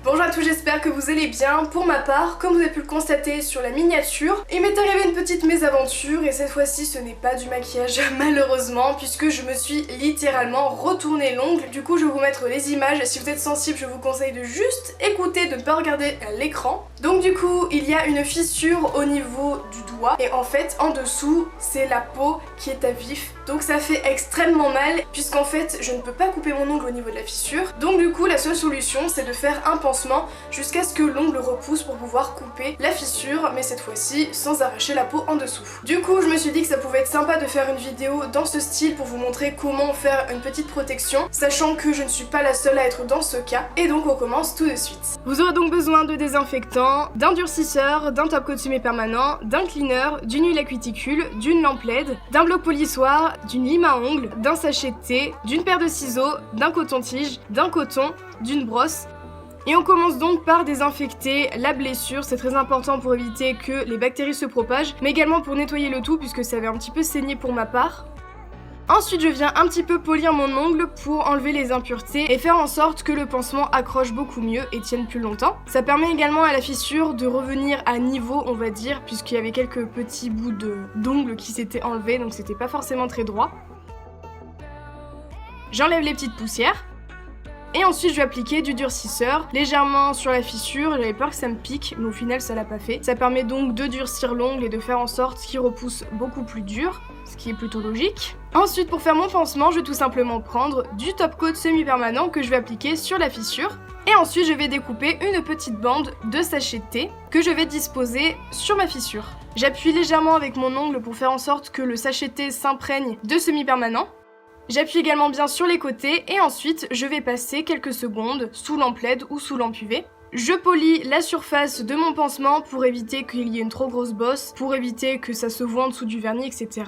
Bonjour à tous, j'espère que vous allez bien. Pour ma part, comme vous avez pu le constater sur la miniature, il m'est arrivé une petite mésaventure et cette fois-ci ce n'est pas du maquillage malheureusement puisque je me suis littéralement retourné l'ongle. Du coup je vais vous mettre les images, si vous êtes sensible je vous conseille de juste écouter, de ne pas regarder l'écran. Donc du coup il y a une fissure au niveau du doigt et en fait en dessous c'est la peau qui est à vif. Donc ça fait extrêmement mal puisqu'en fait je ne peux pas couper mon ongle au niveau de la fissure. Donc du coup la seule solution c'est de faire un pansement jusqu'à ce que l'ongle repousse pour pouvoir couper la fissure, mais cette fois-ci sans arracher la peau en dessous. Du coup je me suis dit que ça pouvait être sympa de faire une vidéo dans ce style pour vous montrer comment faire une petite protection, sachant que je ne suis pas la seule à être dans ce cas. Et donc on commence tout de suite. Vous aurez donc besoin de désinfectant, d'un durcisseur, d'un top coat semi-permanent, d'un cleaner, d'une huile à cuticule, d'une lampe LED, d'un bloc polissoir, d'une lime à ongles, d'un sachet de thé, d'une paire de ciseaux, d'un coton-tige, d'un coton, d'une brosse. Et on commence donc par désinfecter la blessure, c'est très important pour éviter que les bactéries se propagent, mais également pour nettoyer le tout puisque ça avait un petit peu saigné pour ma part. Ensuite je viens un petit peu polir mon ongle pour enlever les impuretés et faire en sorte que le pansement accroche beaucoup mieux et tienne plus longtemps. Ça permet également à la fissure de revenir à niveau on va dire, puisqu'il y avait quelques petits bouts d'ongles qui s'étaient enlevés donc c'était pas forcément très droit. J'enlève les petites poussières. Et ensuite je vais appliquer du durcisseur légèrement sur la fissure, j'avais peur que ça me pique mais au final ça l'a pas fait. Ça permet donc de durcir l'ongle et de faire en sorte qu'il repousse beaucoup plus dur, ce qui est plutôt logique. Ensuite pour faire mon pansement je vais tout simplement prendre du top coat semi-permanent que je vais appliquer sur la fissure. Et ensuite je vais découper une petite bande de sachet de thé que je vais disposer sur ma fissure. J'appuie légèrement avec mon ongle pour faire en sorte que le sachet de thé s'imprègne de semi-permanent. J'appuie également bien sur les côtés et ensuite je vais passer quelques secondes sous lampe LED ou sous lampe UV. Je polis la surface de mon pansement pour éviter qu'il y ait une trop grosse bosse, pour éviter que ça se voie en dessous du vernis, etc.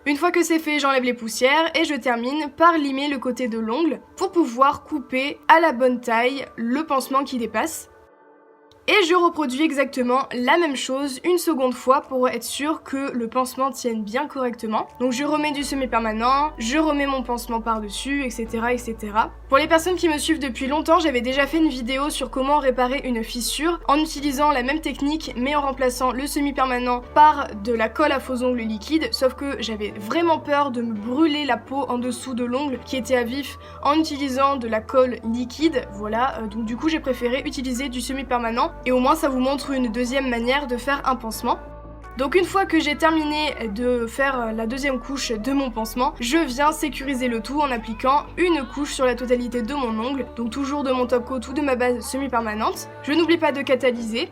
Une fois que c'est fait, j'enlève les poussières et je termine par limer le côté de l'ongle pour pouvoir couper à la bonne taille le pansement qui dépasse. Et je reproduis exactement la même chose une seconde fois pour être sûr que le pansement tienne bien correctement. Donc je remets du semi-permanent, je remets mon pansement par-dessus, etc., etc. Pour les personnes qui me suivent depuis longtemps, j'avais déjà fait une vidéo sur comment réparer une fissure en utilisant la même technique mais en remplaçant le semi-permanent par de la colle à faux ongles liquide, sauf que j'avais vraiment peur de me brûler la peau en dessous de l'ongle qui était à vif en utilisant de la colle liquide, voilà, donc du coup j'ai préféré utiliser du semi-permanent. Et au moins ça vous montre une deuxième manière de faire un pansement. Donc une fois que j'ai terminé de faire la deuxième couche de mon pansement, je viens sécuriser le tout en appliquant une couche sur la totalité de mon ongle, donc toujours de mon top coat ou de ma base semi-permanente. Je n'oublie pas de catalyser.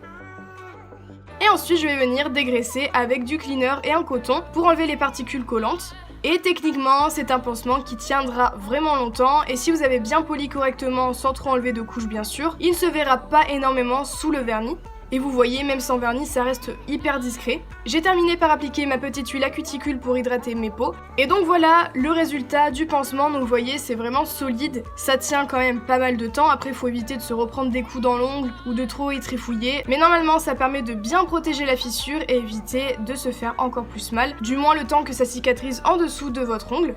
Et ensuite je vais venir dégraisser avec du cleaner et un coton pour enlever les particules collantes. Et techniquement, c'est un pansement qui tiendra vraiment longtemps et si vous avez bien poli correctement sans trop enlever de couches bien sûr, il ne se verra pas énormément sous le vernis. Et vous voyez, même sans vernis, ça reste hyper discret. J'ai terminé par appliquer ma petite huile à cuticule pour hydrater mes peaux. Et donc voilà le résultat du pansement. Donc vous voyez, c'est vraiment solide. Ça tient quand même pas mal de temps. Après, il faut éviter de se reprendre des coups dans l'ongle ou de trop y trifouiller. Mais normalement, ça permet de bien protéger la fissure et éviter de se faire encore plus mal. Du moins le temps que ça cicatrise en dessous de votre ongle.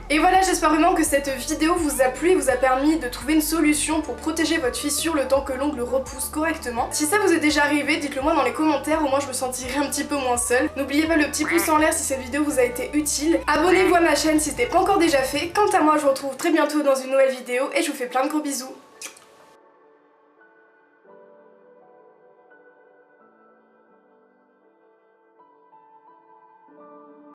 Et voilà, j'espère vraiment que cette vidéo vous a plu et vous a permis de trouver une solution pour protéger votre fissure le temps que l'ongle repousse correctement. Si ça vous est déjà arrivé, dites-le moi dans les commentaires, au moins je me sentirai un petit peu moins seule. N'oubliez pas le petit pouce en l'air si cette vidéo vous a été utile. Abonnez-vous à ma chaîne si ce n'est pas encore déjà fait. Quant à moi, je vous retrouve très bientôt dans une nouvelle vidéo et je vous fais plein de gros bisous.